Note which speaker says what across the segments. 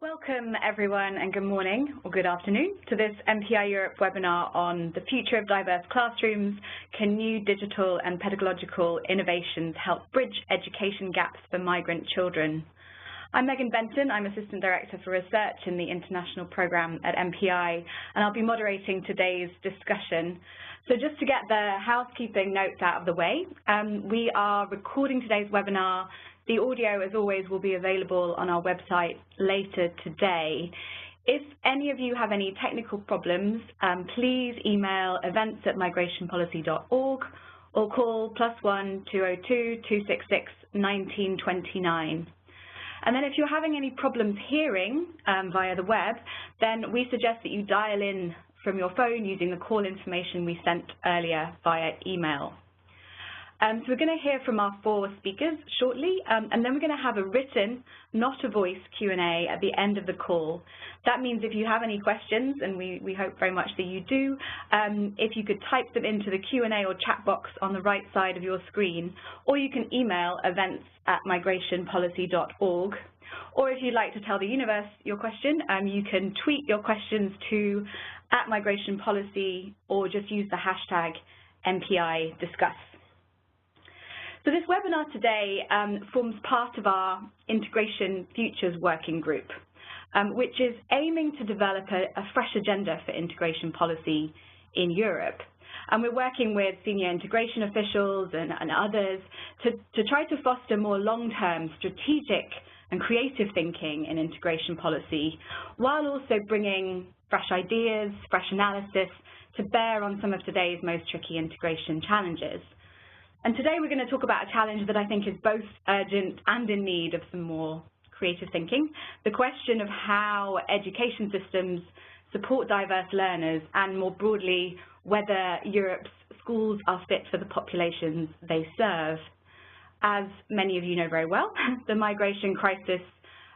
Speaker 1: Welcome everyone and good morning or good afternoon to this MPI Europe webinar on the future of diverse classrooms. Can new digital and pedagogical innovations help bridge education gaps for migrant children? I'm Megan Benton, I'm Assistant Director for Research in the International Programme at MPI, and I'll be moderating today's discussion. So just to get the housekeeping notes out of the way, we are recording today's webinar. The audio, as always, will be available on our website later today. If any of you have any technical problems, please email events@migrationpolicy.org or call +1 202 266 1929. And then if you're having any problems hearing via the web, then we suggest that you dial in from your phone using the call information we sent earlier via email. So we're going to hear from our four speakers shortly, and then we're going to have a written, not a voice Q&A at the end of the call. That means if you have any questions, and we hope very much that you do, if you could type them into the Q&A or chat box on the right side of your screen, or you can email events@migrationpolicy.org. Or if you'd like to tell the universe your question, you can tweet your questions to @migrationpolicy or just use the hashtag MPIDiscuss. So this webinar today forms part of our Integration Futures Working Group, which is aiming to develop a fresh agenda for integration policy in Europe. And we're working with senior integration officials and others to try to foster more long-term strategic and creative thinking in integration policy, while also bringing fresh ideas, fresh analysis to bear on some of today's most tricky integration challenges. And today we're going to talk about a challenge that I think is both urgent and in need of some more creative thinking, the question of how education systems support diverse learners and more broadly whether Europe's schools are fit for the populations they serve. As many of you know very well, the migration crisis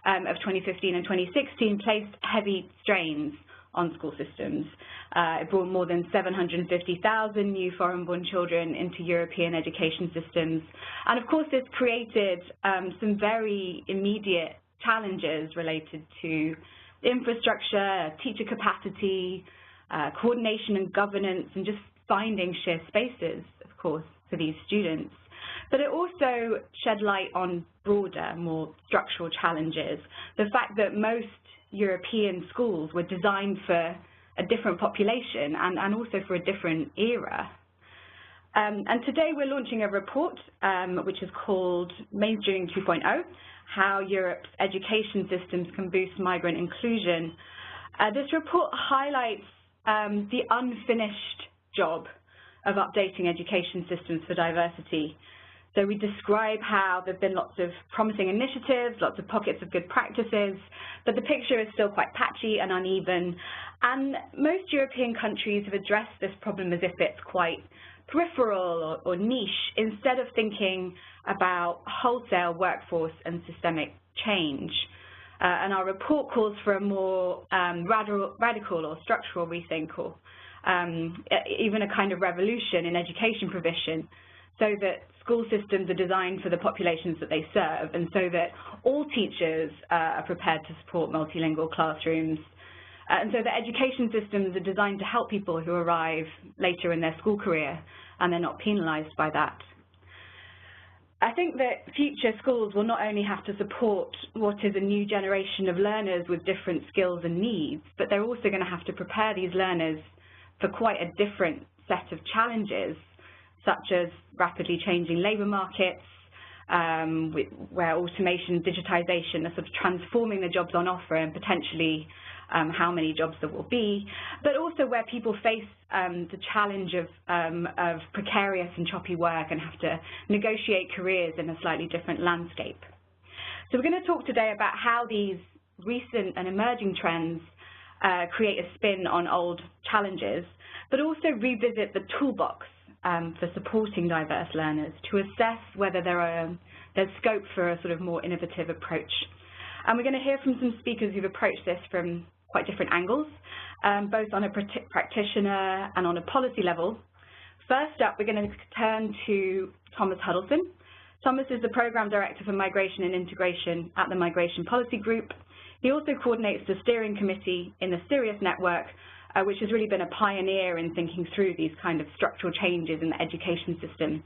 Speaker 1: of 2015 and 2016 placed heavy strains on school systems. It brought more than 750,000 new foreign-born children into European education systems. And of course, this created some very immediate challenges related to infrastructure, teacher capacity, coordination and governance, and just finding shared spaces, of course, for these students. But it also shed light on broader, more structural challenges. The fact that most European schools were designed for a different population and also for a different era. And today we're launching a report which is called Mainstreaming 2.0, How Europe's Education Systems Can Boost Migrant Inclusion. This report highlights the unfinished job of updating education systems for diversity. So we describe how there have been lots of promising initiatives, lots of pockets of good practices, but the picture is still quite patchy and uneven. And most European countries have addressed this problem as if it's quite peripheral or niche, instead of thinking about wholesale workforce and systemic change. And our report calls for a more radical or structural rethink, or even a kind of revolution in education provision, so that school systems are designed for the populations that they serve, and so that all teachers are prepared to support multilingual classrooms, and so that education systems are designed to help people who arrive later in their school career, and they're not penalised by that. I think that future schools will not only have to support what is a new generation of learners with different skills and needs, but they're also going to have to prepare these learners for quite a different set of challenges, such as rapidly changing labour markets, where automation and digitisation are sort of transforming the jobs on offer and potentially how many jobs there will be, but also where people face the challenge of precarious and choppy work and have to negotiate careers in a slightly different landscape. So we're going to talk today about how these recent and emerging trends create a spin on old challenges, but also revisit the toolbox for supporting diverse learners to assess whether there's scope for a sort of more innovative approach. And we're going to hear from some speakers who've approached this from quite different angles, both on a practitioner and on a policy level. First up, we're going to turn to Thomas Huddleston. Thomas is the Programme Director for Migration and Integration at the Migration Policy Group. He also coordinates the steering committee in the Sirius network, which has really been a pioneer in thinking through these kind of structural changes in the education system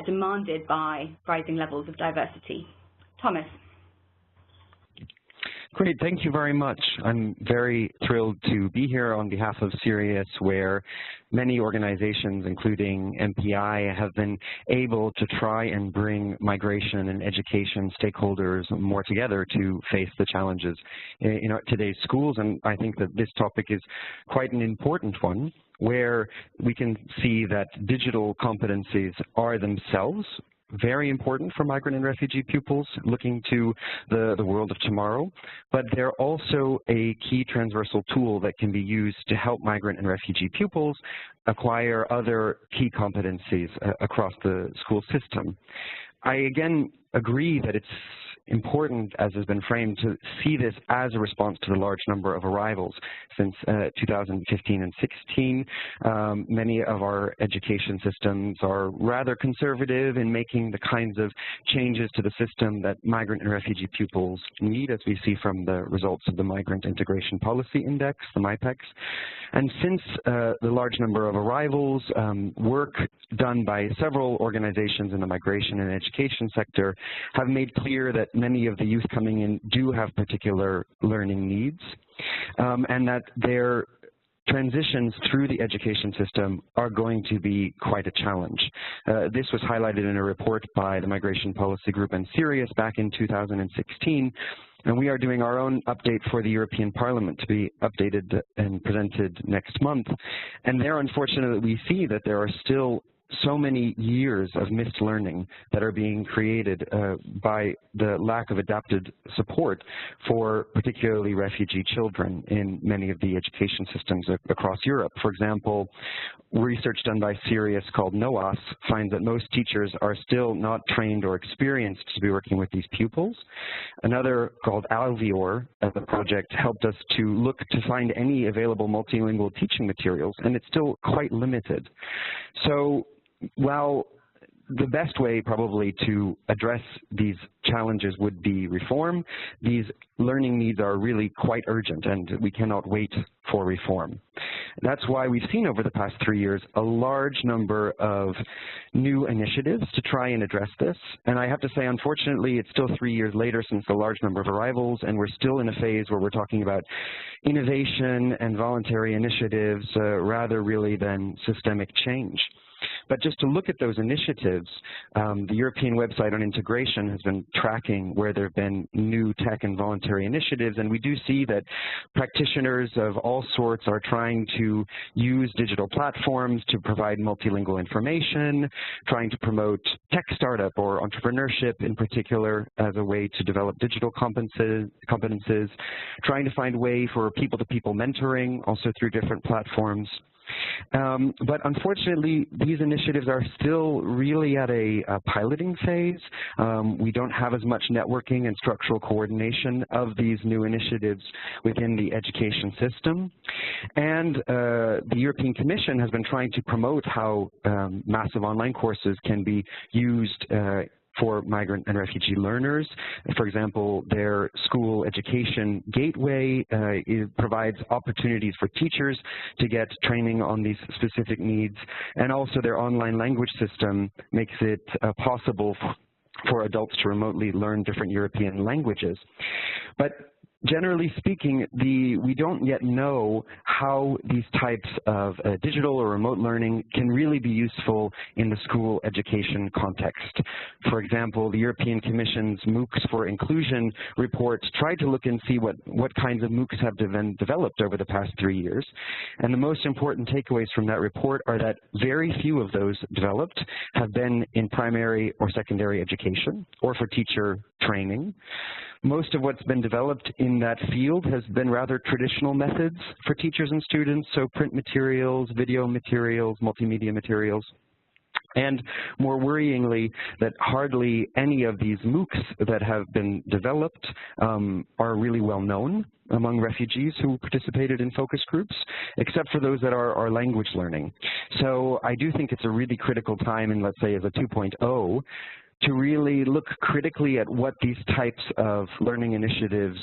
Speaker 1: demanded by rising levels of diversity. Thomas.
Speaker 2: Great, thank you very much. I'm very thrilled to be here on behalf of Sirius, where many organizations, including MPI, have been able to try and bring migration and education stakeholders more together to face the challenges in today's schools. And I think that this topic is quite an important one, where we can see that digital competencies are themselves very important for migrant and refugee pupils looking to the world of tomorrow, but they're also a key transversal tool that can be used to help migrant and refugee pupils acquire other key competencies across the school system. I again agree that it's important, as has been framed, to see this as a response to the large number of arrivals since 2015 and 16. Many of our education systems are rather conservative in making the kinds of changes to the system that migrant and refugee pupils need, as we see from the results of the Migrant Integration Policy Index, the MIPEX. And since the large number of arrivals, work done by several organizations in the migration and education sector have made clear that many of the youth coming in do have particular learning needs, and that their transitions through the education system are going to be quite a challenge. This was highlighted in a report by the Migration Policy Group and Sirius back in 2016, and we are doing our own update for the European Parliament to be updated and presented next month. And there, unfortunately, we see that there are still so many years of missed learning that are being created by the lack of adapted support for particularly refugee children in many of the education systems across Europe. For example, research done by Sirius called NOAS finds that most teachers are still not trained or experienced to be working with these pupils. Another called Alveor, as a project, helped us to look to find any available multilingual teaching materials, and it's still quite limited. So while the best way probably to address these challenges would be reform, these learning needs are really quite urgent, and we cannot wait for reform. That's why we've seen over the past 3 years a large number of new initiatives to try and address this. And I have to say, unfortunately, it's still 3 years later since the large number of arrivals, and we're still in a phase where we're talking about innovation and voluntary initiatives rather really than systemic change. But just to look at those initiatives, the European website on integration has been tracking where there have been new tech and voluntary initiatives, and we do see that practitioners of all sorts are trying to use digital platforms to provide multilingual information, trying to promote tech startup or entrepreneurship in particular as a way to develop digital competences, trying to find a way for people-to-people mentoring also through different platforms. But unfortunately, these initiatives are still really at a piloting phase. We don't have as much networking and structural coordination of these new initiatives within the education system. And the European Commission has been trying to promote how massive online courses can be used for migrant and refugee learners. For example, their school education gateway provides opportunities for teachers to get training on these specific needs, and also their online language system makes it possible for adults to remotely learn different European languages. But generally speaking, we don't yet know how these types of digital or remote learning can really be useful in the school education context. For example, the European Commission's MOOCs for Inclusion report tried to look and see what kinds of MOOCs have been developed over the past 3 years. And the most important takeaways from that report are that very few of those developed have been in primary or secondary education or for teacher training. Most of what's been developed in that field has been rather traditional methods for teachers and students, so print materials, video materials, multimedia materials. And more worryingly, that hardly any of these MOOCs that have been developed are really well known among refugees who participated in focus groups, except for those that are language learning. So I do think it's a really critical time in, let's say, as a 2.0, to really look critically at what these types of learning initiatives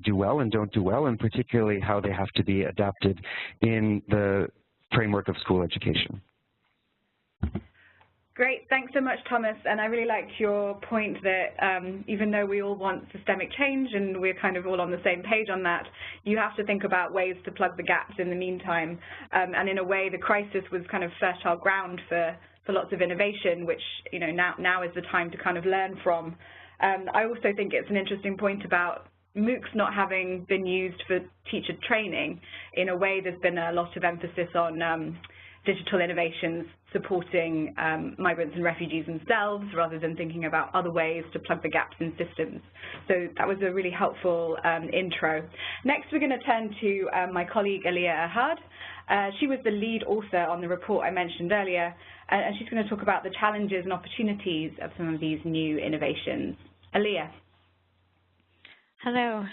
Speaker 2: do well and don't do well, and particularly how they have to be adapted in the framework of school education.
Speaker 1: Great, thanks so much, Thomas. And I really liked your point that even though we all want systemic change and we're kind of all on the same page on that, you have to think about ways to plug the gaps in the meantime. And in a way, the crisis was kind of fertile ground for lots of innovation, which now is the time to kind of learn from. I also think it's an interesting point about MOOCs not having been used for teacher training. In a way, there's been a lot of emphasis on digital innovations supporting migrants and refugees themselves rather than thinking about other ways to plug the gaps in systems. So that was a really helpful intro. Next, we're going to turn to my colleague, Aliyah Ahad. She was the lead author on the report I mentioned earlier, and she's going to talk about the challenges and opportunities of some of these new innovations. Aliyah.
Speaker 3: Hello,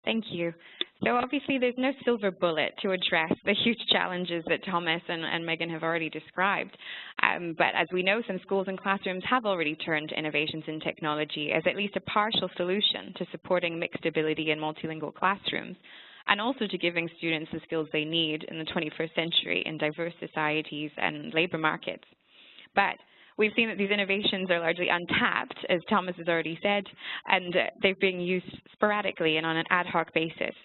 Speaker 3: thank you. So obviously there's no silver bullet to address the huge challenges that Thomas and Megan have already described. But as we know, some schools and classrooms have already turned to innovations in technology as at least a partial solution to supporting mixed ability in multilingual classrooms, and also to giving students the skills they need in the 21st century in diverse societies and labor markets. But we've seen that these innovations are largely untapped, as Thomas has already said, and they're being used sporadically and on an ad hoc basis.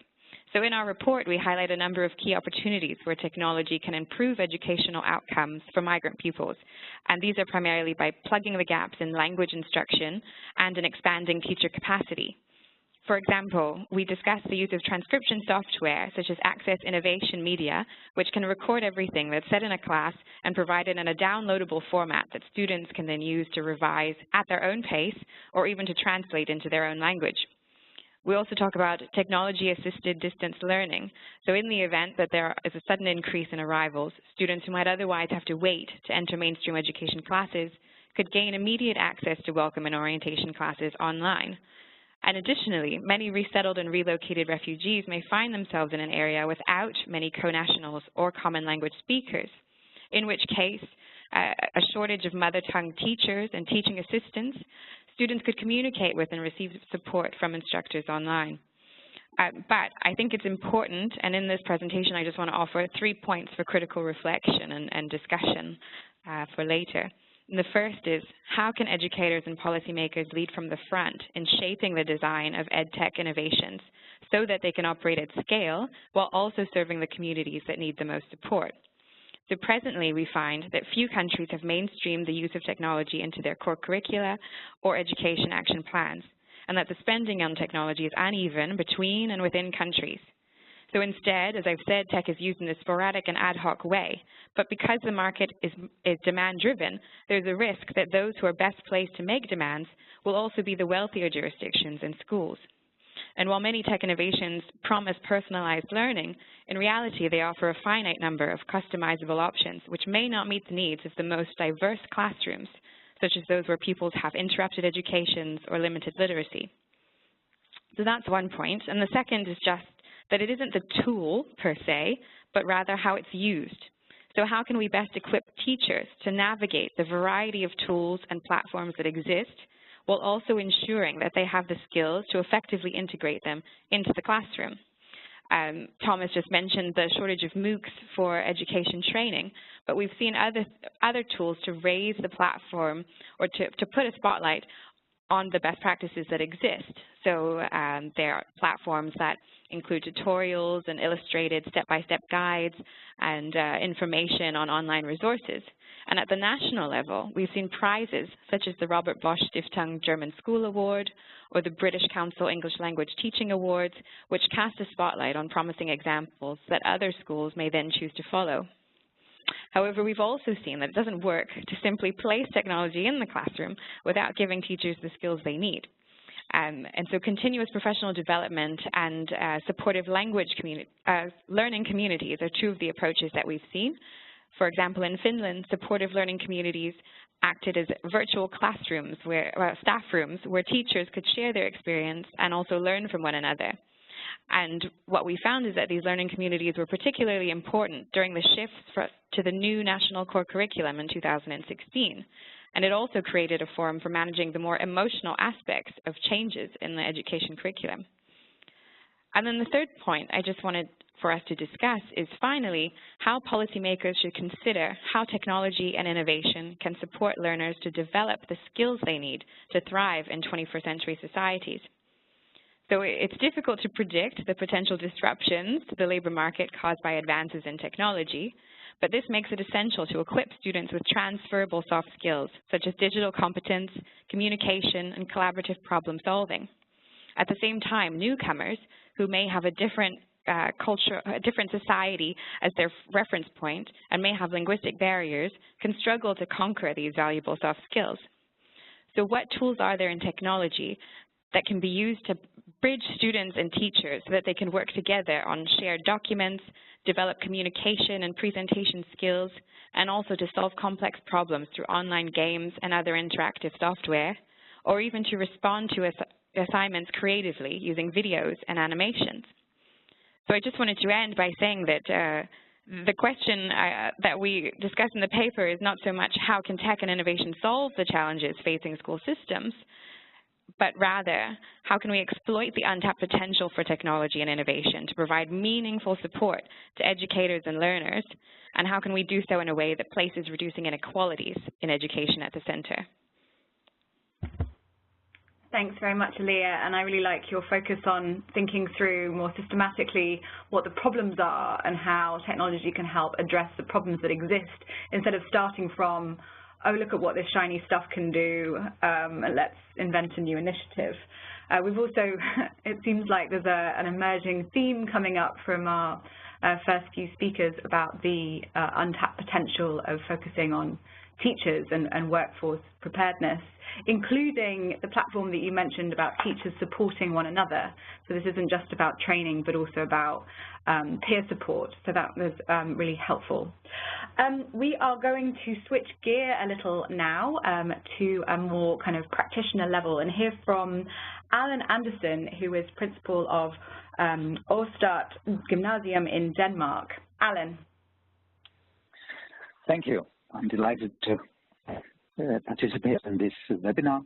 Speaker 3: So in our report, we highlight a number of key opportunities where technology can improve educational outcomes for migrant pupils. And these are primarily by plugging the gaps in language instruction and in expanding teacher capacity. For example, we discussed the use of transcription software, such as Access Innovation Media, which can record everything that's said in a class and provide it in a downloadable format that students can then use to revise at their own pace or even to translate into their own language. We also talk about technology-assisted distance learning. So in the event that there is a sudden increase in arrivals, students who might otherwise have to wait to enter mainstream education classes could gain immediate access to welcome and orientation classes online. And additionally, many resettled and relocated refugees may find themselves in an area without many co-nationals or common language speakers, in which case a shortage of mother tongue teachers and teaching assistants, students could communicate with and receive support from instructors online. But I think it's important, and in this presentation I just want to offer 3 points for critical reflection and discussion for later. And the first is, how can educators and policymakers lead from the front in shaping the design of EdTech innovations so that they can operate at scale while also serving the communities that need the most support? So presently we find that few countries have mainstreamed the use of technology into their core curricula or education action plans, and that the spending on technology is uneven between and within countries. So instead, as I've said, tech is used in a sporadic and ad hoc way, but because the market is demand-driven, there's a risk that those who are best placed to make demands will also be the wealthier jurisdictions and schools. And while many tech innovations promise personalized learning, in reality they offer a finite number of customizable options which may not meet the needs of the most diverse classrooms, such as those where pupils have interrupted educations or limited literacy. So that's one point. And the second is just that it isn't the tool per se, but rather how it's used. So how can we best equip teachers to navigate the variety of tools and platforms that exist, while also ensuring that they have the skills to effectively integrate them into the classroom? Thomas just mentioned the shortage of MOOCs for education training, but we've seen other tools to raise the platform or to put a spotlight on the best practices that exist. So there are platforms that include tutorials and illustrated step-by-step guides and information on online resources. And at the national level, we've seen prizes such as the Robert Bosch Stiftung German School Award or the British Council English Language Teaching Awards, which cast a spotlight on promising examples that other schools may then choose to follow. However, we've also seen that it doesn't work to simply place technology in the classroom without giving teachers the skills they need. And so continuous professional development and supportive language learning communities are two of the approaches that we've seen. For example, in Finland, supportive learning communities acted as virtual classrooms, staff rooms, where teachers could share their experience and also learn from one another. And what we found is that these learning communities were particularly important during the shifts to the new national core curriculum in 2016. And it also created a forum for managing the more emotional aspects of changes in the education curriculum. And then the third point I just wanted for us to discuss is finally how policymakers should consider how technology and innovation can support learners to develop the skills they need to thrive in 21st century societies. So it's difficult to predict the potential disruptions to the labor market caused by advances in technology, but this makes it essential to equip students with transferable soft skills, such as digital competence, communication, and collaborative problem solving. At the same time, newcomers who may have a different culture, a different society as their reference point and may have linguistic barriers can struggle to conquer these valuable soft skills. So what tools are there in technology that can be used to bridge students and teachers so that they can work together on shared documents, develop communication and presentation skills, and also to solve complex problems through online games and other interactive software, or even to respond to assignments creatively using videos and animations? So I just wanted to end by saying that the question that we discuss in the paper is not so much how can tech and innovation solve the challenges facing school systems, but rather how can we exploit the untapped potential for technology and innovation to provide meaningful support to educators and learners, and how can we do so in a way that places reducing inequalities in education at the center.
Speaker 1: Thanks very much, Aaliyah, and I really like your focus on thinking through more systematically what the problems are and how technology can help address the problems that exist instead of starting from, oh, look at what this shiny stuff can do, and let's invent a new initiative. We've also, it seems like there's an emerging theme coming up from our first few speakers about the untapped potential of focusing on teachers and workforce preparedness, including the platform that you mentioned about teachers supporting one another. So this isn't just about training, but also about peer support. So that was really helpful. We are going to switch gear a little now to a more kind of practitioner level and hear from Alan Andersen, who is principal of Årstad Gymnasium in Denmark. Alan.
Speaker 4: Thank you. I'm delighted to participate in this webinar.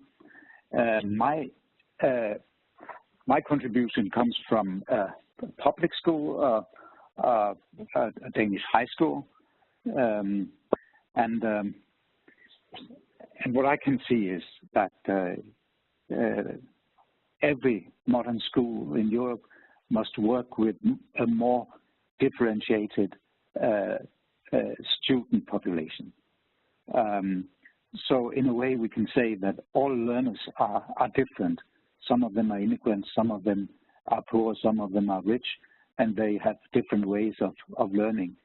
Speaker 4: My contribution comes from a public school, a Danish high school, and what I can see is that every modern school in Europe must work with a more differentiated student population. So in a way we can say that all learners are different. Some of them are immigrants, some of them are poor, some of them are rich, and they have different ways of learning.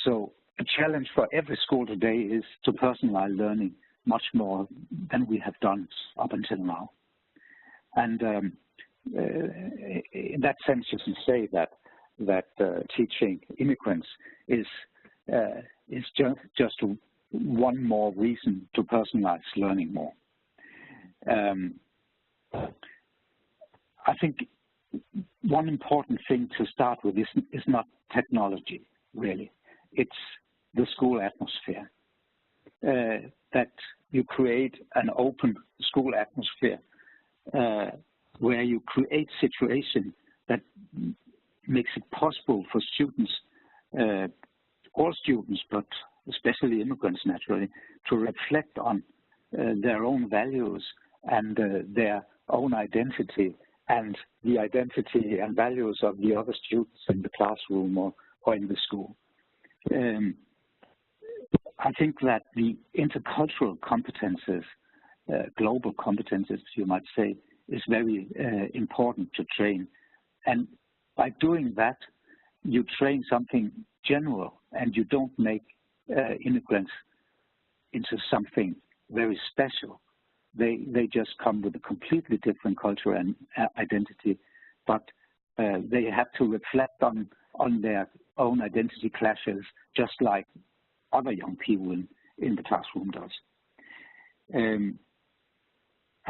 Speaker 4: So a challenge for every school today is to personalize learning much more than we have done up until now. And in that sense you can say that teaching immigrants is just one more reason to personalize learning more. I think one important thing to start with is not technology, really. It's the school atmosphere. That you create an open school atmosphere where you create situations that makes it possible for students, all students, but especially immigrants naturally, to reflect on their own values and their own identity and the identity and values of the other students in the classroom or in the school. I think that the intercultural competences, global competences you might say, is very important to train. And by doing that, you train something general and you don't make immigrants into something very special. They just come with a completely different culture and identity, but they have to reflect on their own identity clashes, just like other young people in the classroom does.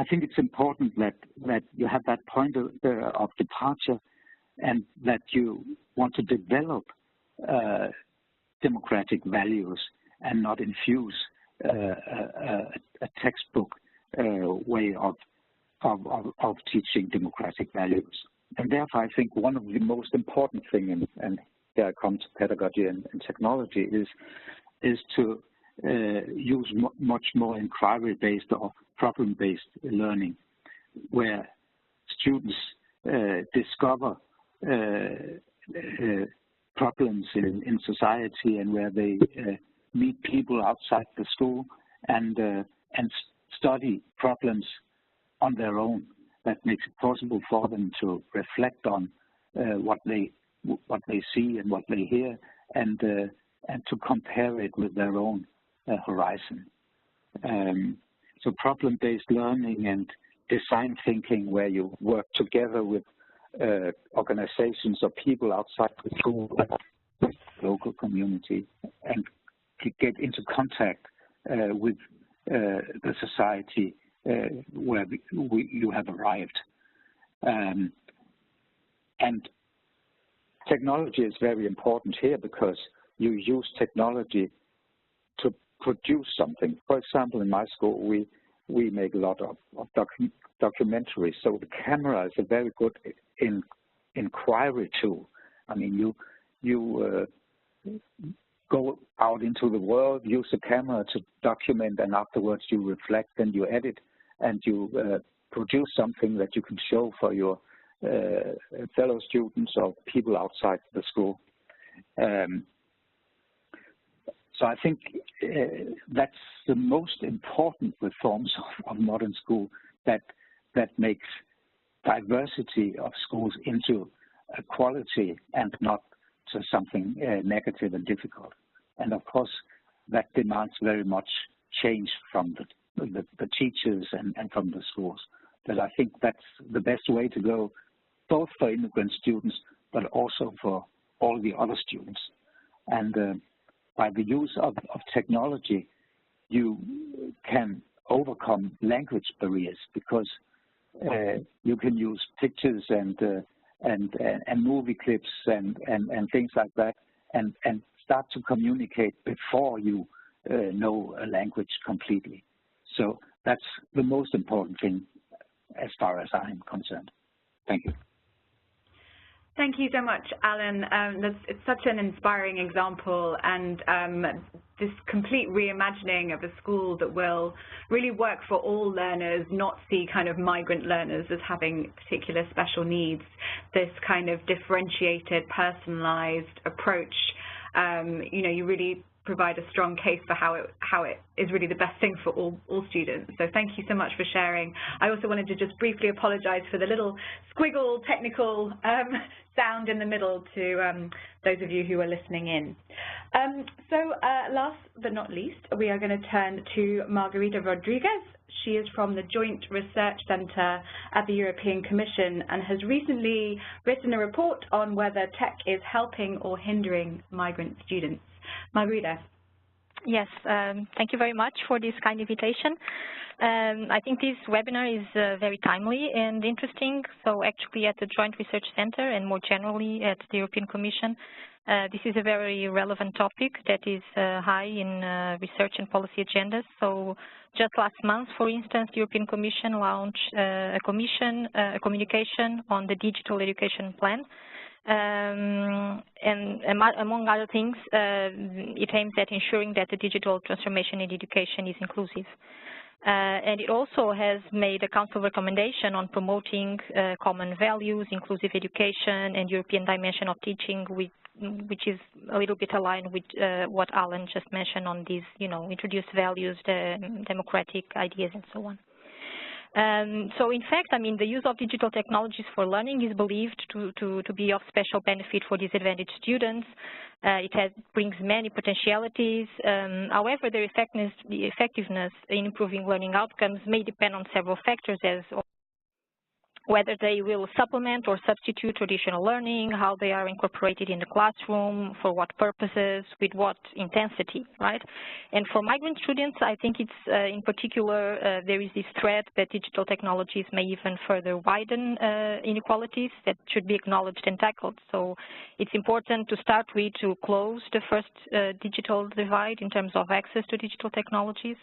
Speaker 4: I think it's important that you have that point of departure, and that you want to develop democratic values and not infuse a textbook way of teaching democratic values. And therefore, I think one of the most important things, and here I come to pedagogy and technology, is to use much more inquiry-based or problem-based learning, where students discover problems in society, and where they meet people outside the school and study problems on their own. That makes it possible for them to reflect on what they see and what they hear, and to compare it with their own horizon. So problem-based learning and design thinking, where you work together with organizations or people outside the school, local community, and get into contact with the society where you have arrived. And technology is very important here, because you use technology to produce something. For example, in my school, we make a lot of documentaries, so the camera is a very good inquiry tool. I mean, you go out into the world, use a camera to document, and afterwards you reflect and you edit, and you produce something that you can show for your fellow students or people outside the school. So I think that's the most important reforms of modern school, that makes diversity of schools into a quality and not to something negative and difficult. And of course, that demands very much change from the teachers and from the schools. But I think that's the best way to go, both for immigrant students, but also for all the other students. And by the use of technology, you can overcome language barriers, because you can use pictures and movie clips and things like that, and start to communicate before you know a language completely. So that's the most important thing as far as I'm concerned. Thank you.
Speaker 1: Thank you so much, Alan. It's such an inspiring example, and this complete reimagining of a school that will really work for all learners, not see kind of migrant learners as having particular special needs. This kind of differentiated, personalized approach, you really provide a strong case for how it is really the best thing for all students. So thank you so much for sharing. I also wanted to just briefly apologize for the little squiggle technical sound in the middle to those of you who are listening in. So last but not least, we are going to turn to Margarita Rodriguez. She is from the Joint Research Centre at the European Commission and has recently written a report on whether tech is helping or hindering migrant students. Margarita.
Speaker 5: Yes, thank you very much for this kind invitation. I think this webinar is very timely and interesting. So actually at the Joint Research Centre and more generally at the European Commission, this is a very relevant topic that is high in research and policy agendas. So just last month, for instance, the European Commission launched a communication on the digital education plan. And among other things, it aims at ensuring that the digital transformation in education is inclusive. And it also has made a Council recommendation on promoting common values, inclusive education, and European dimension of teaching, which is a little bit aligned with what Alan just mentioned on these, introduced values, the democratic ideas, and so on. So in fact, I mean, the use of digital technologies for learning is believed to be of special benefit for disadvantaged students. It brings many potentialities. However, the effectiveness in improving learning outcomes may depend on several factors, whether they will supplement or substitute traditional learning, how they are incorporated in the classroom, for what purposes, with what intensity, right? And for migrant students, I think it's in particular, there is this threat that digital technologies may even further widen inequalities that should be acknowledged and tackled. So it's important to start with to close the first digital divide in terms of access to digital technologies,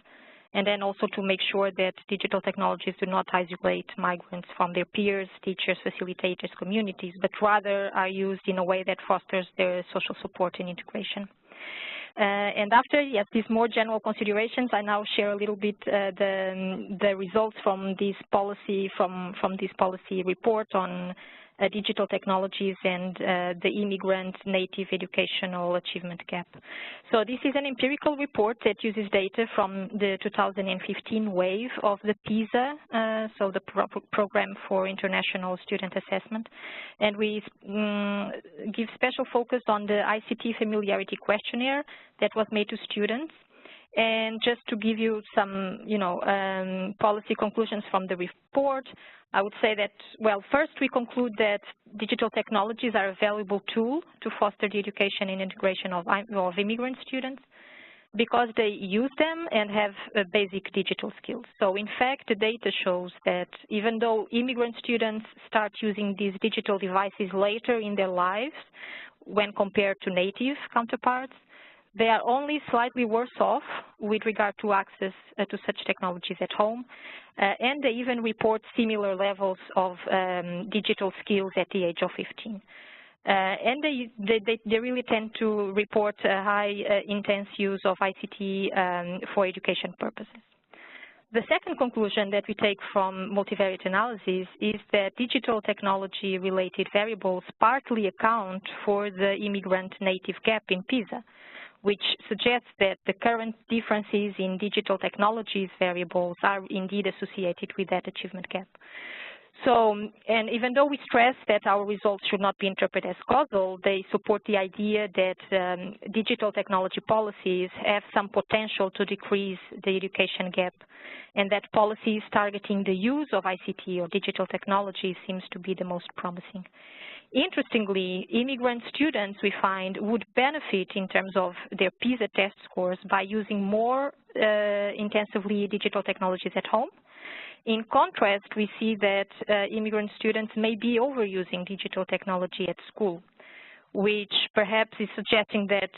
Speaker 5: and then also to make sure that digital technologies do not isolate migrants from their peers, teachers, facilitators, communities, but rather are used in a way that fosters their social support and integration. And after, yes, these more general considerations, I now share a little bit the results from this policy, from this policy report on digital technologies and the immigrant native educational achievement gap. So this is an empirical report that uses data from the 2015 wave of the PISA, so the Program for International Student Assessment. And we give special focus on the ICT familiarity questionnaire that was made to students. And just to give you some, policy conclusions from the report, I would say that, well, first we conclude that digital technologies are a valuable tool to foster the education and integration of immigrant students because they use them and have basic digital skills. So in fact, the data shows that even though immigrant students start using these digital devices later in their lives when compared to native counterparts, they are only slightly worse off with regard to access to such technologies at home, and they even report similar levels of digital skills at the age of 15. And they really tend to report a high intense use of ICT for education purposes. The second conclusion that we take from multivariate analysis is that digital technology-related variables partly account for the immigrant native gap in PISA, which suggests that the current differences in digital technologies variables are indeed associated with that achievement gap. So, and even though we stress that our results should not be interpreted as causal, they support the idea that digital technology policies have some potential to decrease the education gap, and that policies targeting the use of ICT or digital technology seems to be the most promising. Interestingly, immigrant students, we find, would benefit in terms of their PISA test scores by using more intensively digital technologies at home. In contrast, we see that immigrant students may be overusing digital technology at school, which perhaps is suggesting that,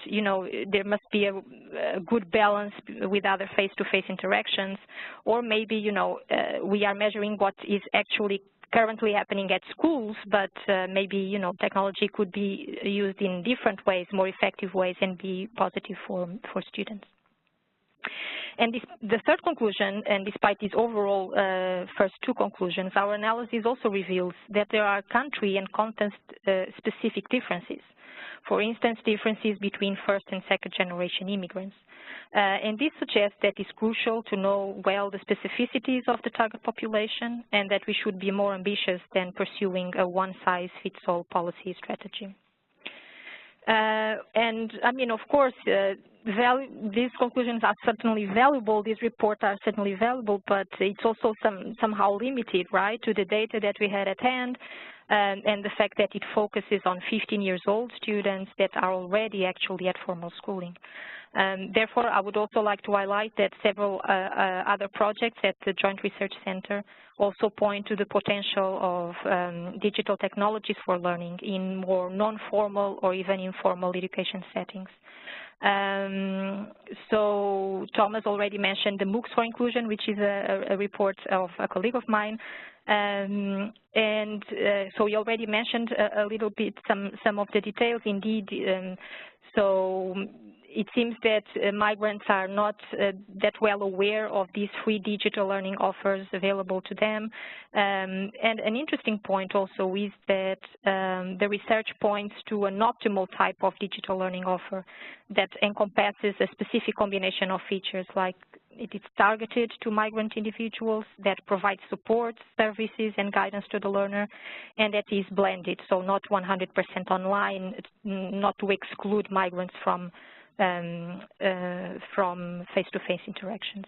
Speaker 5: there must be a good balance with other face-to-face interactions, or maybe, we are measuring what is actually currently happening at schools, but maybe, technology could be used in different ways, more effective ways, and be positive for students. And the third conclusion, and despite these overall first two conclusions, our analysis also reveals that there are country and context-specific differences. For instance, differences between first and second generation immigrants. And this suggests that it's crucial to know well the specificities of the target population and that we should be more ambitious than pursuing a one-size-fits-all policy strategy. And I mean, of course, these conclusions are certainly valuable, these reports are certainly valuable, but it's also somehow limited, right, to the data that we had at hand, and the fact that it focuses on 15-year-old students that are already actually at formal schooling. Therefore, I would also like to highlight that several other projects at the Joint Research Center also point to the potential of digital technologies for learning in more non-formal or even informal education settings. So Thomas already mentioned the MOOCs for Inclusion, which is a report of a colleague of mine. So he already mentioned a little bit some of the details. Indeed, so it seems that migrants are not that well aware of these free digital learning offers available to them. And an interesting point also is that the research points to an optimal type of digital learning offer that encompasses a specific combination of features, like it is targeted to migrant individuals, that provides support, services, and guidance to the learner, and that is blended, so not 100% online, not to exclude migrants from face-to-face interactions.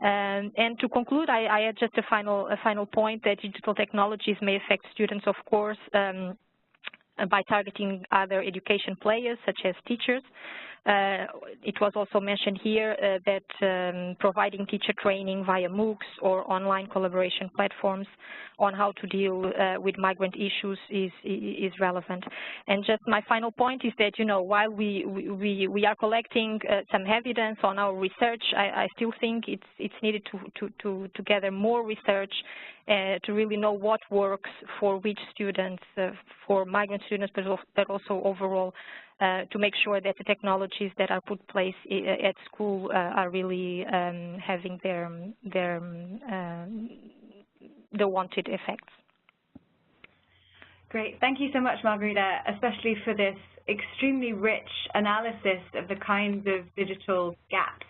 Speaker 5: And to conclude, I add just a final point that digital technologies may affect students, of course, by targeting other education players, such as teachers. It was also mentioned here that providing teacher training via MOOCs or online collaboration platforms on how to deal with migrant issues is relevant. And just my final point is that, you know, while we are collecting some evidence on our research, I still think it's needed to gather more research to really know what works for which students, for migrant students, but also overall, to make sure that the technologies that are put in place at school are really having the wanted effects.
Speaker 1: Great. Thank you so much, Margarita, especially for this extremely rich analysis of the kinds of digital gaps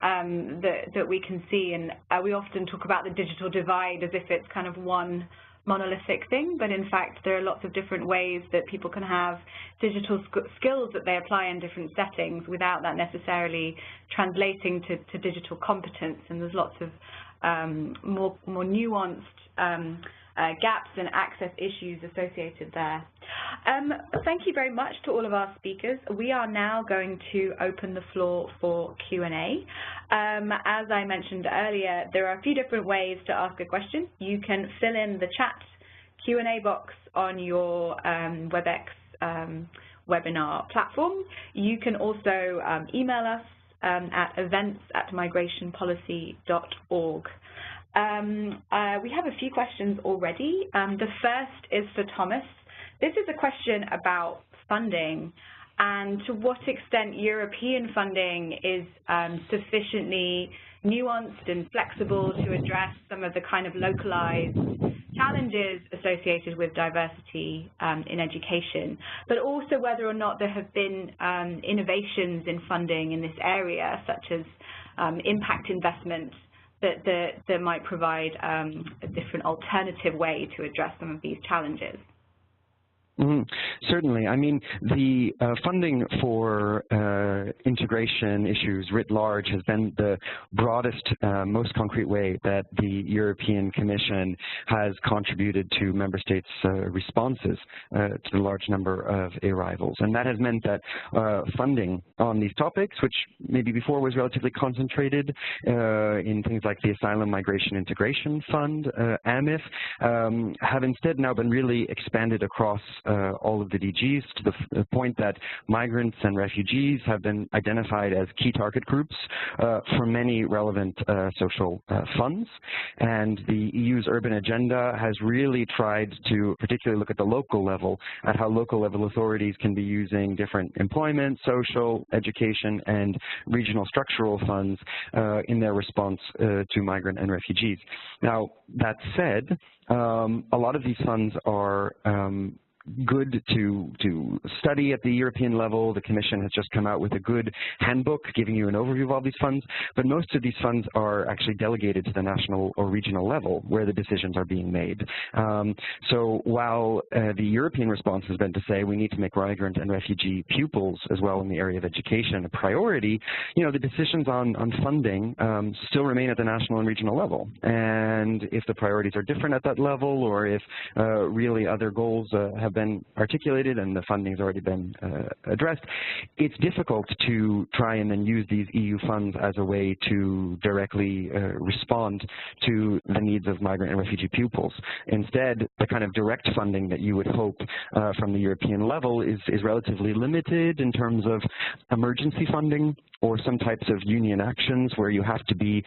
Speaker 1: that we can see. And we often talk about the digital divide as if it's kind of one monolithic thing, but in fact there are lots of different ways that people can have digital skills that they apply in different settings without that necessarily translating to digital competence, and there's lots of more nuanced gaps and access issues associated there. Thank you very much to all of our speakers. We are now going to open the floor for Q&A. As I mentioned earlier, there are a few different ways to ask a question. You can fill in the chat Q&A box on your WebEx webinar platform. You can also email us at events@migrationpolicy.org. We have a few questions already. The first is for Thomas. This is a question about funding and to what extent European funding is sufficiently nuanced and flexible to address some of the kind of localized challenges associated with diversity in education, but also whether or not there have been innovations in funding in this area, such as impact investment, that might provide a different alternative way to address some of these challenges.
Speaker 2: Certainly. I mean, the funding for integration issues writ large has been the broadest, most concrete way that the European Commission has contributed to member states' responses to the large number of arrivals. And that has meant that funding on these topics, which maybe before was relatively concentrated in things like the Asylum Migration Integration Fund, AMIF, have instead now been really expanded across all of the DGs to the point that migrants and refugees have been identified as key target groups for many relevant social funds. And the EU's urban agenda has really tried to particularly look at the local level, at how local level authorities can be using different employment, social, education, and regional structural funds in their response to migrant and refugees. Now, that said, a lot of these funds are good to study at the European level. The Commission has just come out with a good handbook giving you an overview of all these funds, but most of these funds are actually delegated to the national or regional level where the decisions are being made. So while the European response has been to say we need to make migrant and refugee pupils as well in the area of education a priority, you know, the decisions on funding still remain at the national and regional level. And if the priorities are different at that level, or if really other goals have been articulated and the funding has already been addressed, it's difficult to try and then use these EU funds as a way to directly respond to the needs of migrant and refugee pupils. Instead, the kind of direct funding that you would hope from the European level is relatively limited in terms of emergency funding or some types of union actions where you have to be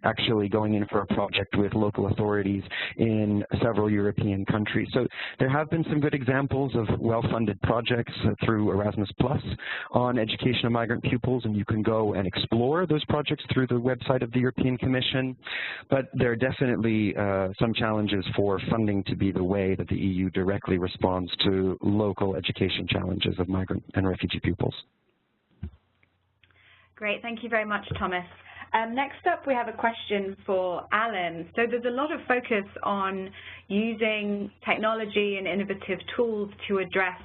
Speaker 2: actually going in for a project with local authorities in several European countries. So there have been some good examples of well-funded projects through Erasmus+ on education of migrant pupils, and you can go and explore those projects through the website of the European Commission. But there are definitely some challenges for funding to be the way that the EU directly responds to local education challenges of migrant and refugee pupils.
Speaker 1: Great, thank you very much, Thomas. Next up, we have a question for Alan. So there's a lot of focus on using technology and innovative tools to address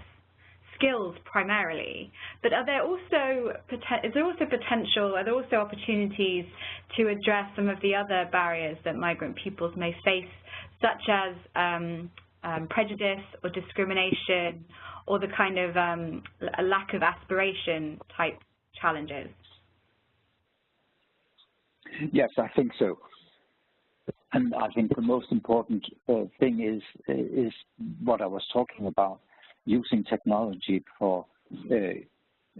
Speaker 1: skills primarily, but are there also opportunities to address some of the other barriers that migrant pupils may face, such as prejudice or discrimination, or the kind of a lack of aspiration type challenges?
Speaker 4: Yes, I think so. And I think the most important thing is what I was talking about, using technology for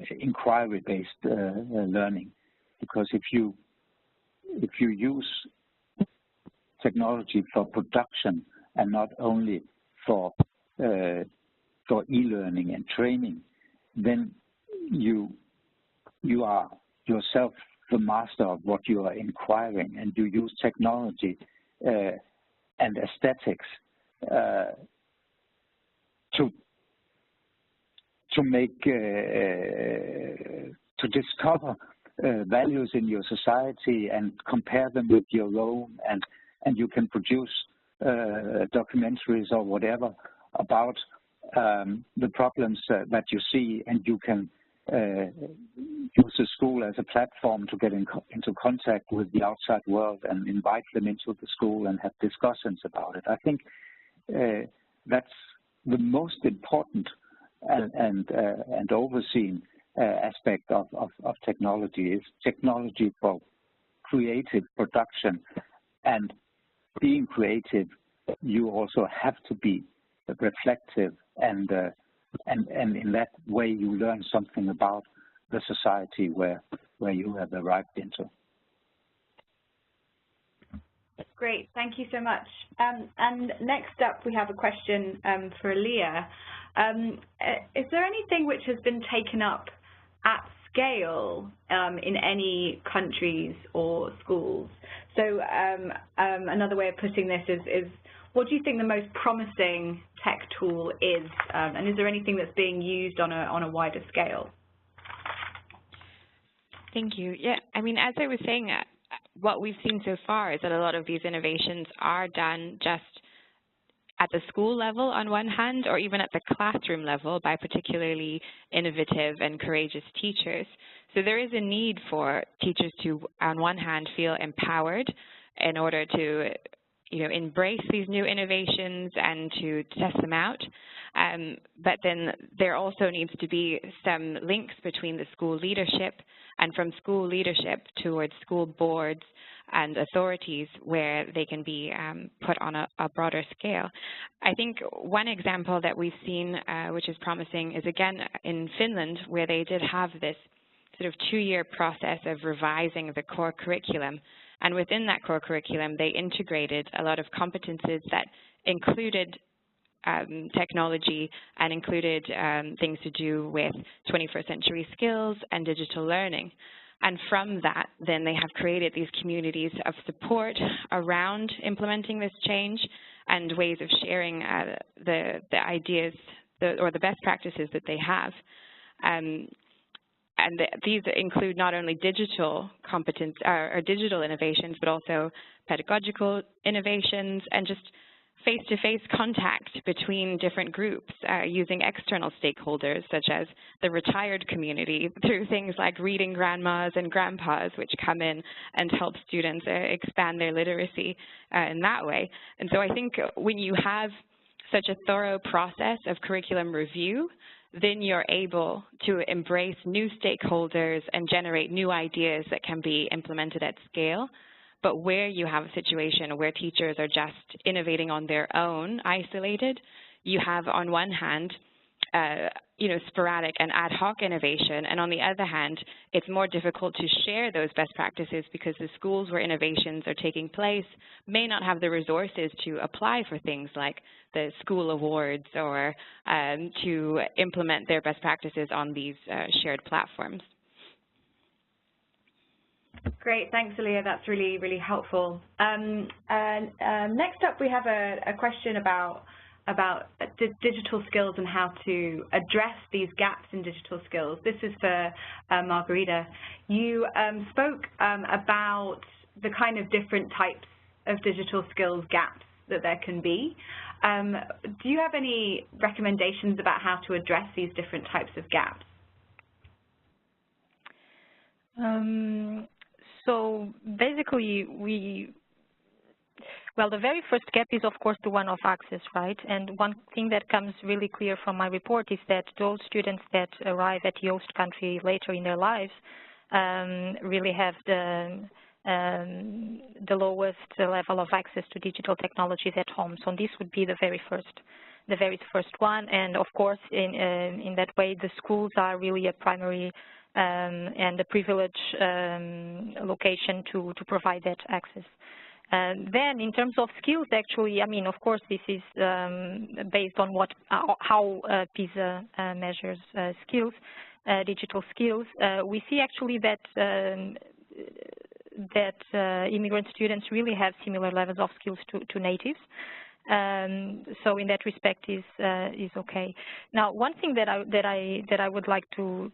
Speaker 4: inquiry-based learning. Because if you use technology for production and not only for e-learning and training, then you are yourself the master of what you are inquiring, and you use technology and aesthetics to make to discover values in your society and compare them with your own, and you can produce documentaries or whatever about the problems that you see, and you can use the school as a platform to get into contact with the outside world and invite them into the school and have discussions about it. I think that's the most important and overseen aspect of technology, is technology for creative production. And being creative, you also have to be reflective, and in that way you learn something about the society where you have arrived into.
Speaker 1: Great, thank you so much. And next up we have a question for Leah. Is there anything which has been taken up at scale in any countries or schools? So another way of putting this is what do you think the most promising tech tool is, and is there anything that's being used on a wider scale?
Speaker 3: Thank you. Yeah, I mean, as I was saying, what we've seen so far is that a lot of these innovations are done just at the school level on one hand, or even at the classroom level by particularly innovative and courageous teachers. So there is a need for teachers to, on one hand, feel empowered in order to embrace these new innovations and to test them out. But then there also needs to be some links between the school leadership and from school leadership towards school boards and authorities where they can be put on a broader scale. I think one example that we've seen, which is promising, is again in Finland, where they did have this sort of 2-year process of revising the core curriculum. And within that core curriculum, they integrated a lot of competencies that included technology and included things to do with 21st century skills and digital learning. And from that, then they have created these communities of support around implementing this change and ways of sharing the ideas or the best practices that they have. And these include not only digital competence or digital innovations, but also pedagogical innovations and just face-to-face contact between different groups using external stakeholders, such as the retired community, through things like reading grandmas and grandpas, which come in and help students expand their literacy in that way. And so I think when you have such a thorough process of curriculum review, then you're able to embrace new stakeholders and generate new ideas that can be implemented at scale. But where you have a situation where teachers are just innovating on their own, isolated, you have on one hand, sporadic and ad hoc innovation, and on the other hand, it's more difficult to share those best practices because the schools where innovations are taking place may not have the resources to apply for things like the school awards or to implement their best practices on these shared platforms.
Speaker 1: Great, thanks, Leah. That's really, really helpful. Next up, we have a question about digital skills and how to address these gaps in digital skills. This is for Margarita. You spoke about the kind of different types of digital skills gaps that there can be. Do you have any recommendations about how to address these different types of gaps?
Speaker 5: So basically, well, the very first gap is, of course, the one of access, right? And one thing that comes really clear from my report is that those students that arrive at the host country later in their lives really have the lowest level of access to digital technologies at home. So this would be the very first one. And of course, in that way, the schools are really a primary and a privileged location to provide that access. Then, in terms of skills, actually, I mean, of course, this is based on how PISA measures skills, digital skills. We see actually that immigrant students really have similar levels of skills to natives. So in that respect is okay. Now, one thing that I would like to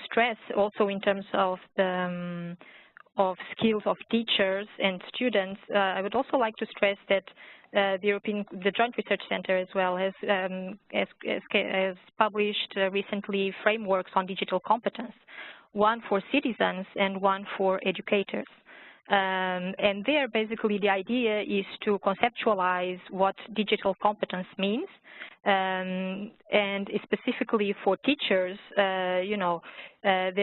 Speaker 5: stress also in terms of the of skills of teachers and students, I would also like to stress that the Joint Research Center as well has published recently frameworks on digital competence, one for citizens and one for educators. And there, basically, the idea is to conceptualize what digital competence means, and specifically for teachers, there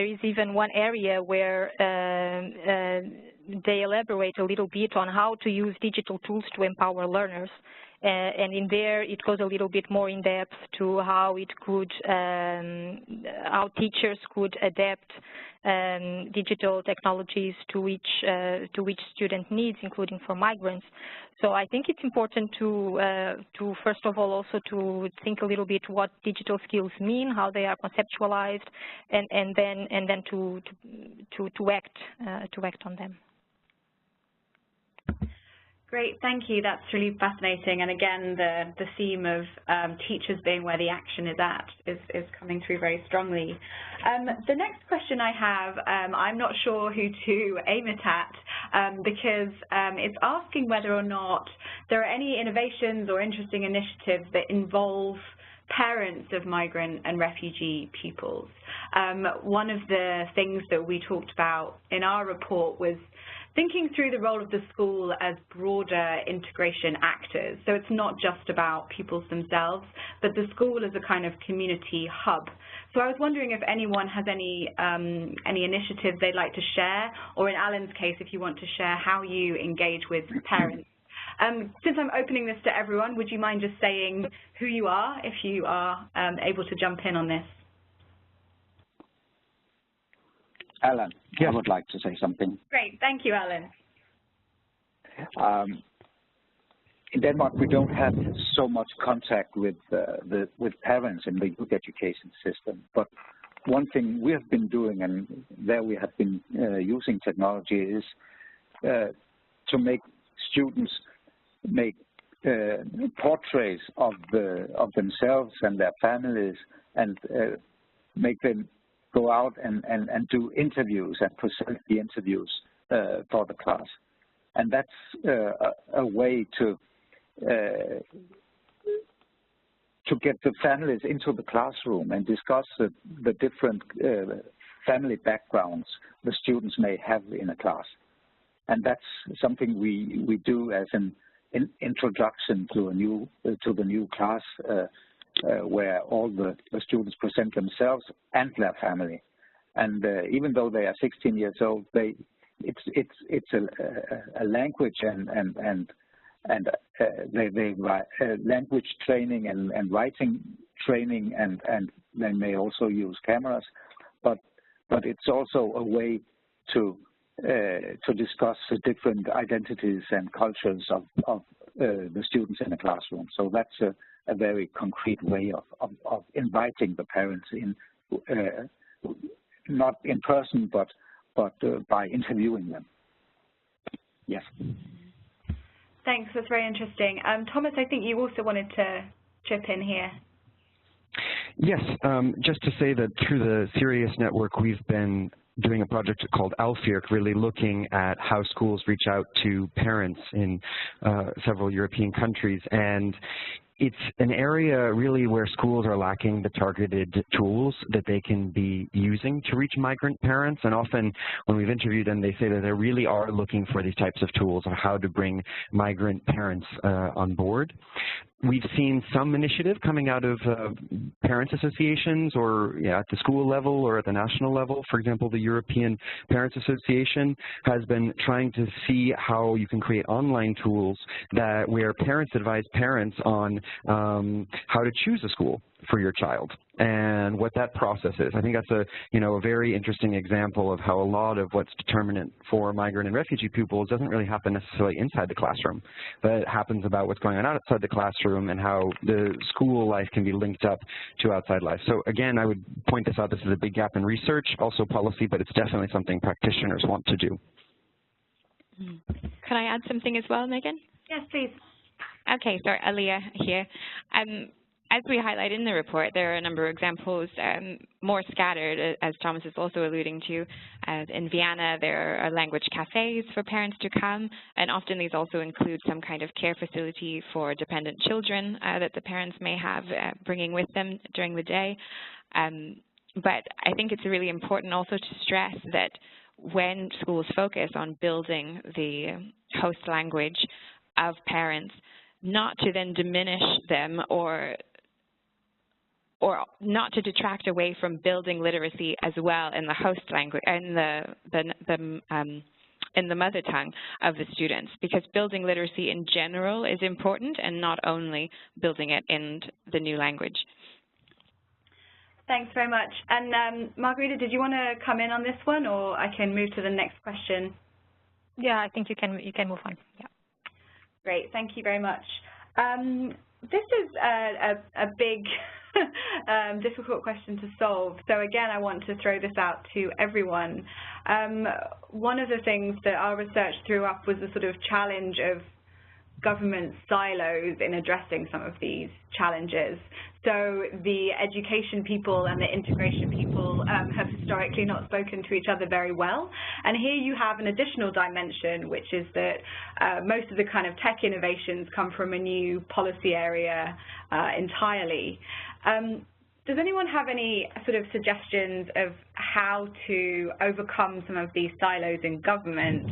Speaker 5: is even one area where they elaborate a little bit on how to use digital tools to empower learners. And in there, it goes a little bit more in depth to how how teachers could adapt digital technologies to each student needs, including for migrants. So I think it's important to first of all also to think a little bit what digital skills mean, how they are conceptualized, and then to act on them.
Speaker 1: Great, thank you. That's really fascinating. And again, the theme of teachers being where the action is at is coming through very strongly. The next question I have, I'm not sure who to aim it at because it's asking whether or not there are any innovations or interesting initiatives that involve parents of migrant and refugee pupils. One of the things that we talked about in our report was thinking through the role of the school as broader integration actors. So it's not just about pupils themselves, but the school as a kind of community hub. So I was wondering if anyone has any initiatives they'd like to share, or in Alan's case, if you want to share how you engage with parents. Since I'm opening this to everyone, would you mind just saying who you are, if you are able to jump in on this?
Speaker 4: Alan, yes. I would like to say something.
Speaker 1: Great, thank you, Alan.
Speaker 4: In Denmark, we don't have so much contact with parents in the youth education system. But one thing we have been doing, and there we have been using technology, is to make students make portraits of themselves and their families, and make them go out and do interviews and present the interviews for the class. And that's a way to get the families into the classroom and discuss the different family backgrounds the students may have in a class. And that's something we do as an introduction to the new class, where all the students present themselves and their family. And even though they are 16 years old, it's a language and they language training and writing training, and they may also use cameras, but it's also a way to discuss the different identities and cultures of the students in the classroom. So that's a very concrete way of inviting the parents in, not in person, but by interviewing them. Yes.
Speaker 1: Thanks, that's very interesting. Thomas, I think you also wanted to chip in here.
Speaker 2: Yes, just to say that through the Sirius network, we've been doing a project called Alfirk, really looking at how schools reach out to parents in several European countries. And it's an area really where schools are lacking the targeted tools that they can be using to reach migrant parents. And often when we've interviewed them, they say that they really are looking for these types of tools on how to bring migrant parents on board. We've seen some initiative coming out of parents associations or at the school level or at the national level. For example, the European Parents Association has been trying to see how you can create online tools where parents advise parents on how to choose a school for your child and what that process is. I think that's a very interesting example of how a lot of what's determinant for migrant and refugee pupils doesn't really happen necessarily inside the classroom, but it happens about what's going on outside the classroom and how the school life can be linked up to outside life. So again, I would point this out. This is a big gap in research, also policy, but it's definitely something practitioners want to do.
Speaker 3: Can I add something as well, Megan?
Speaker 1: Yes, please.
Speaker 3: Okay, sorry, Aliyah here. As we highlight in the report, there are a number of examples, more scattered, as Thomas is also alluding to. In Vienna, there are language cafes for parents to come, and often these also include some kind of care facility for dependent children that the parents may have bringing with them during the day. But I think it's really important also to stress that when schools focus on building the host language of parents, not to then diminish them or not to detract away from building literacy as well in the host language, in the mother tongue of the students, because building literacy in general is important and not only building it in the new language.
Speaker 1: Thanks very much. And Margarita, did you want to come in on this one, or I can move to the next question?
Speaker 5: Yeah, I think you can move on. Yeah.
Speaker 1: Great, thank you very much. This is a big, difficult question to solve. So again, I want to throw this out to everyone. One of the things that our research threw up was the sort of challenge of government silos in addressing some of these challenges. So the education people and the integration people have historically not spoken to each other very well. And here you have an additional dimension, which is that most of the kind of tech innovations come from a new policy area entirely. Does anyone have any sort of suggestions of how to overcome some of these silos in government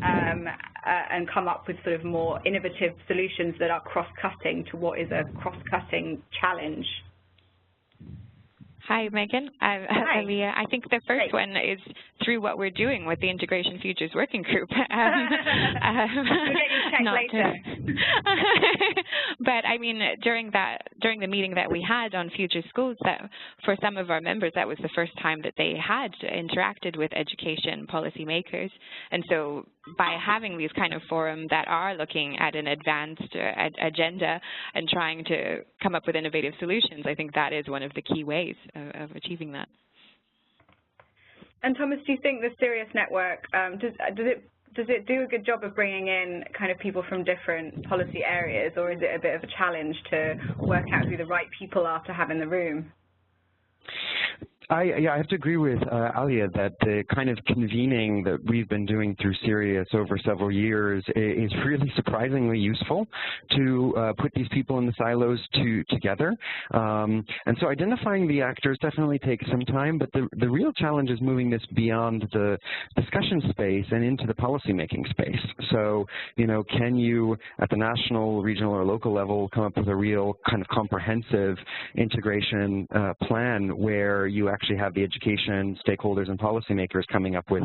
Speaker 1: and come up with sort of more innovative solutions that are cross-cutting to what is a cross-cutting challenge?
Speaker 3: Hi, Megan.
Speaker 1: Hi.
Speaker 3: Aliyah. I think the first one is through what we're doing with the Integration Futures Working Group.
Speaker 1: We'll get you checked later.
Speaker 3: But I mean, during the meeting that we had on future schools, that for some of our members, that was the first time that they had interacted with education policymakers. And so by having these kind of forums that are looking at an advanced agenda and trying to come up with innovative solutions, I think that is one of the key ways of achieving that.
Speaker 1: And Thomas, do you think the Sirius Network, does it do a good job of bringing in kind of people from different policy areas, or is it a bit of a challenge to work out who the right people are to have in the room?
Speaker 2: I have to agree with Aliyah that the kind of convening that we've been doing through Sirius over several years is really surprisingly useful to put these people in the silos together. And so identifying the actors definitely takes some time, but the real challenge is moving this beyond the discussion space and into the policymaking space. So, can you at the national, regional, or local level come up with a real kind of comprehensive integration plan where you actually have the education stakeholders and policymakers coming up with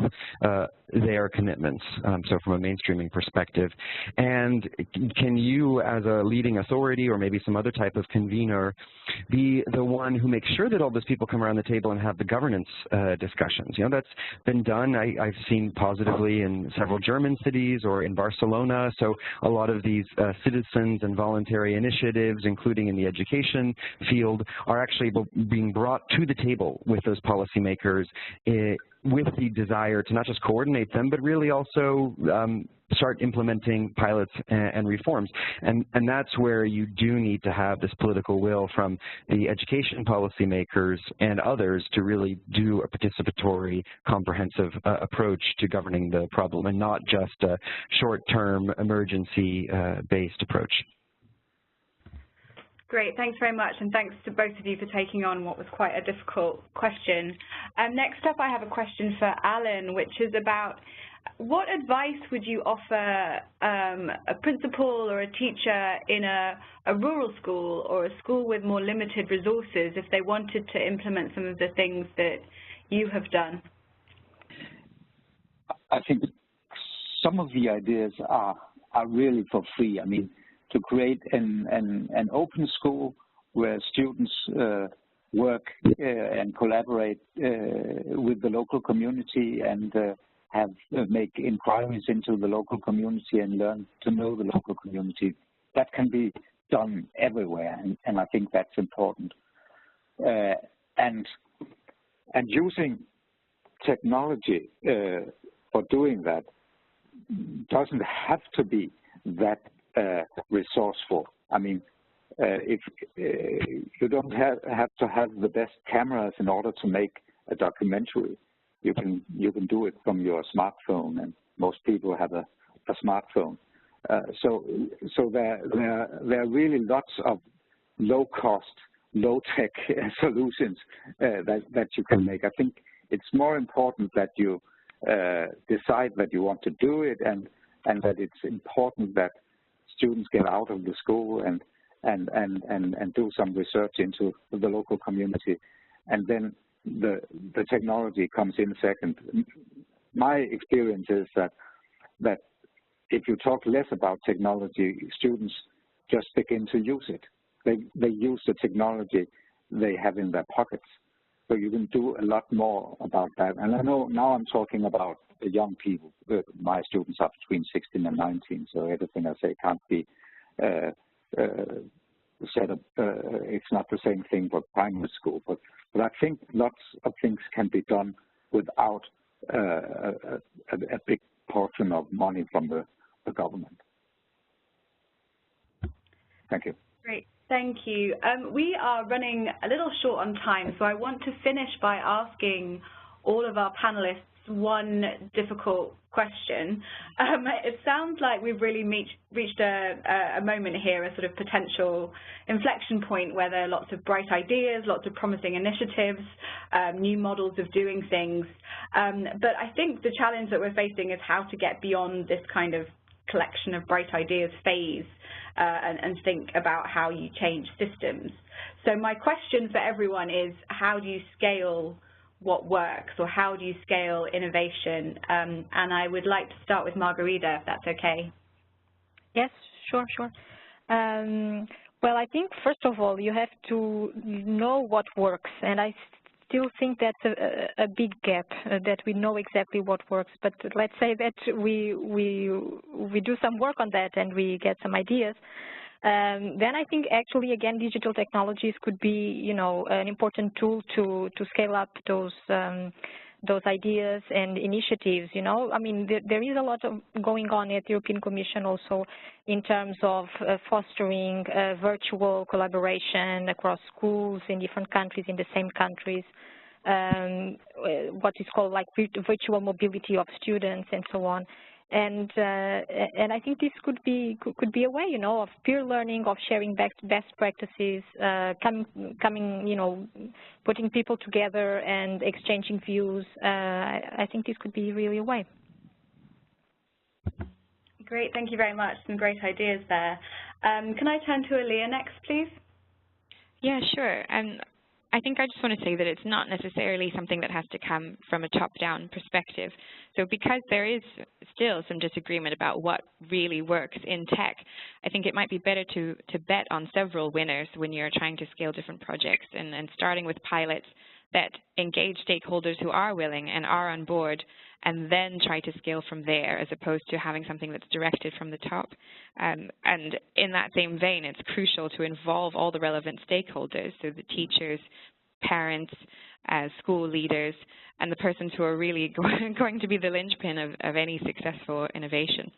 Speaker 2: their commitments, so from a mainstreaming perspective. And can you, as a leading authority or maybe some other type of convener, be the one who makes sure that all those people come around the table and have the governance discussions? That's been done, I've seen positively in several German cities or in Barcelona. So a lot of these citizens and voluntary initiatives, including in the education field, are actually being brought to the table with those policymakers with the desire to not just coordinate them, but really also start implementing pilots and reforms. And that's where you do need to have this political will from the education policymakers and others to really do a participatory, comprehensive approach to governing the problem, and not just a short-term, emergency-based approach.
Speaker 1: Great, thanks very much, and thanks to both of you for taking on what was quite a difficult question. Next up, I have a question for Alan, which is about what advice would you offer a principal or a teacher in a rural school or a school with more limited resources if they wanted to implement some of the things that you have done?
Speaker 4: I think some of the ideas are really for free. I mean, to create an open school where students work and collaborate with the local community and make inquiries into the local community and learn to know the local community. That can be done everywhere, and I think that's important. And using technology for doing that doesn't have to be that resourceful. I mean, if you don't have to have the best cameras in order to make a documentary. You can do it from your smartphone, and most people have a smartphone. So there are really lots of low-cost, low-tech solutions that you can make. I think it's more important that you decide that you want to do it, and that it's important that students get out of the school and do some research into the local community, and then the technology comes in second. My experience is that if you talk less about technology, students just begin to use it. They use the technology they have in their pockets. So you can do a lot more about that. And I know now I'm talking about the young people. My students are between 16 and 19, so everything I say can't be set up. It's not the same thing for primary school, but I think lots of things can be done without a big portion of money from the government. Thank you.
Speaker 1: Great, thank you. We are running a little short on time, so I want to finish by asking all of our panelists one difficult question. It sounds like we've really reached a moment here, a sort of potential inflection point where there are lots of bright ideas, lots of promising initiatives, new models of doing things. But I think the challenge that we're facing is how to get beyond this kind of collection of bright ideas phase and think about how you change systems. So my question for everyone is, how do you scale what works, or how do you scale innovation? And I would like to start with Margarida, if that's okay.
Speaker 5: Yes, sure. Well, I think first of all you have to know what works, and I still think that's a big gap, that we know exactly what works. But let's say that we do some work on that and we get some ideas. Then I think actually, again, digital technologies could be, you know, an important tool to scale up those ideas and initiatives. You know, I mean, there is a lot of going on at the European Commission also in terms of fostering virtual collaboration across schools in different countries, in the same countries. What is called like virtual mobility of students and so on. And I think this could be a way, you know, of peer learning, of sharing best practices, coming, you know, putting people together and exchanging views. I think this could be really a way.
Speaker 1: Great, thank you very much. Some great ideas there. Can I turn to Aaliyah next, please?
Speaker 3: Yeah, sure. I think I just want to say that it's not necessarily something that has to come from a top-down perspective. So because there is still some disagreement about what really works in tech, I think it might be better to bet on several winners when you're trying to scale different projects, and starting with pilots that engage stakeholders who are willing and are on board, and then try to scale from there, as opposed to having something that's directed from the top. And in that same vein, it's crucial to involve all the relevant stakeholders, so the teachers, parents, school leaders, and the persons who are really going to be the linchpin of any successful innovation.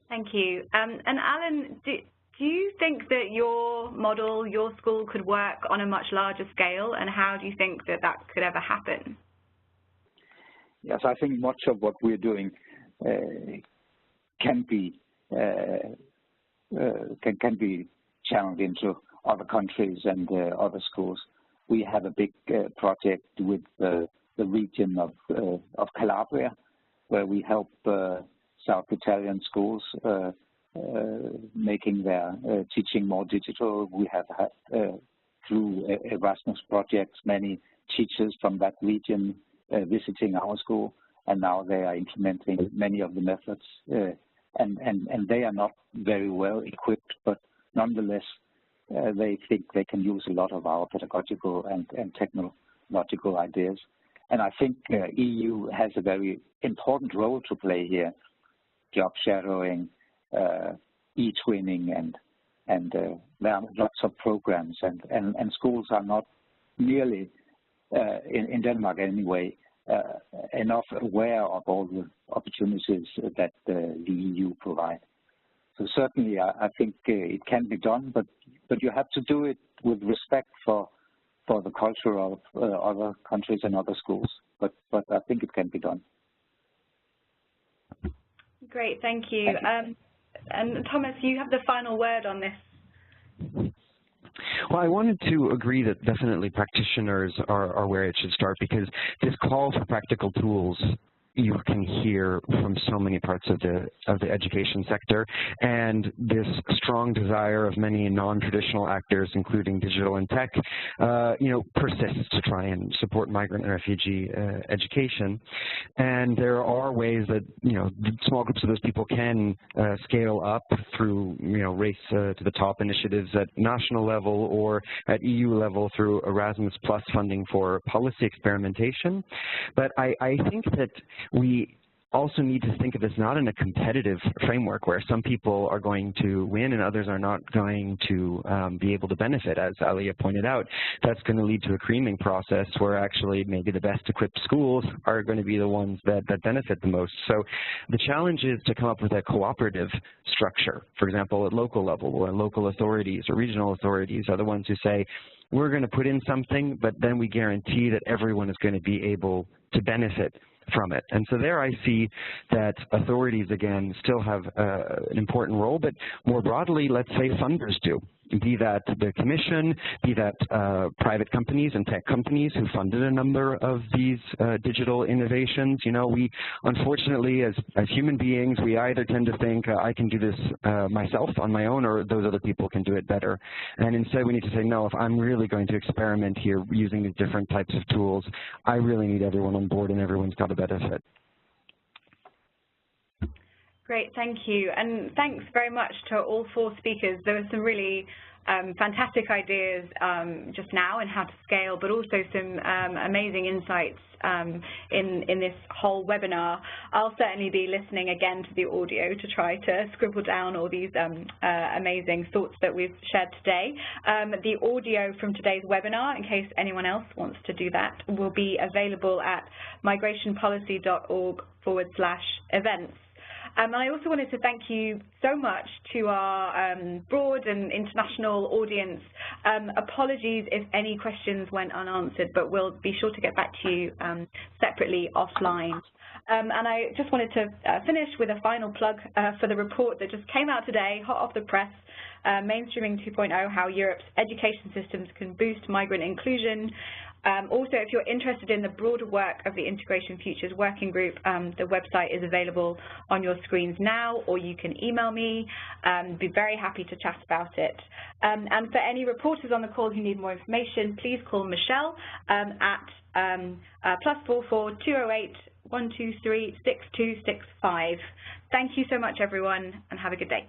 Speaker 1: Thank you. And Alan, do you think that your model, your school, could work on a much larger scale, and how do you think that that could ever happen?
Speaker 4: Yes, I think much of what we're doing can be channeled into other countries and other schools. We have a big project with the region of Calabria, where we help South Italian schools making their teaching more digital. We have had, through Erasmus projects, many teachers from that region visiting our school, and now they are implementing many of the methods. And they are not very well equipped, but nonetheless, they think they can use a lot of our pedagogical and technological ideas. And I think EU has a very important role to play here: job shadowing, e-twinning, and there are lots of programs, and schools are not nearly, in Denmark anyway, enough aware of all the opportunities that the EU provide. So certainly I think it can be done, but you have to do it with respect for the culture of other countries and other schools. But I think it can be done.
Speaker 1: Great, thank you. And Thomas, you have the final word on this.
Speaker 2: Well, I wanted to agree that definitely practitioners are where it should start, because this call for practical tools you can hear from so many parts of the education sector, and this strong desire of many non-traditional actors, including digital and tech, persists to try and support migrant and refugee education. And there are ways that small groups of those people can scale up through race to the top initiatives at national level or at EU level through Erasmus Plus funding for policy experimentation. But I think that we also need to think of this not in a competitive framework where some people are going to win and others are not going to be able to benefit. As Alia pointed out, that's going to lead to a creaming process where actually maybe the best equipped schools are going to be the ones that benefit the most. So the challenge is to come up with a cooperative structure. For example, at local level, where local authorities or regional authorities are the ones who say, we're going to put in something, but then we guarantee that everyone is going to be able to benefit from it. And so there I see that authorities, again, still have an important role, but more broadly, let's say funders do. Be that the Commission, be that private companies and tech companies who funded a number of these digital innovations. We, unfortunately, as human beings, we either tend to think I can do this myself on my own, or those other people can do it better. And instead we need to say, no, if I'm really going to experiment here using these different types of tools, I really need everyone on board and everyone's got to benefit.
Speaker 1: Great, thank you. And thanks very much to all four speakers. There were some really fantastic ideas just now in how to scale, but also some amazing insights in this whole webinar. I'll certainly be listening again to the audio to try to scribble down all these amazing thoughts that we've shared today. The audio from today's webinar, in case anyone else wants to do that, will be available at migrationpolicy.org/events. And I also wanted to thank you so much to our broad and international audience. Apologies if any questions went unanswered, but we'll be sure to get back to you separately offline. And I just wanted to finish with a final plug for the report that just came out today, hot off the press, Mainstreaming 2.0, How Europe's Education Systems Can Boost Migrant Inclusion. Also, if you're interested in the broader work of the Integration Futures Working Group, the website is available on your screens now, or you can email me. Be very happy to chat about it. And for any reporters on the call who need more information, please call Michelle at +44 208 123 6265. Thank you so much, everyone, and have a good day.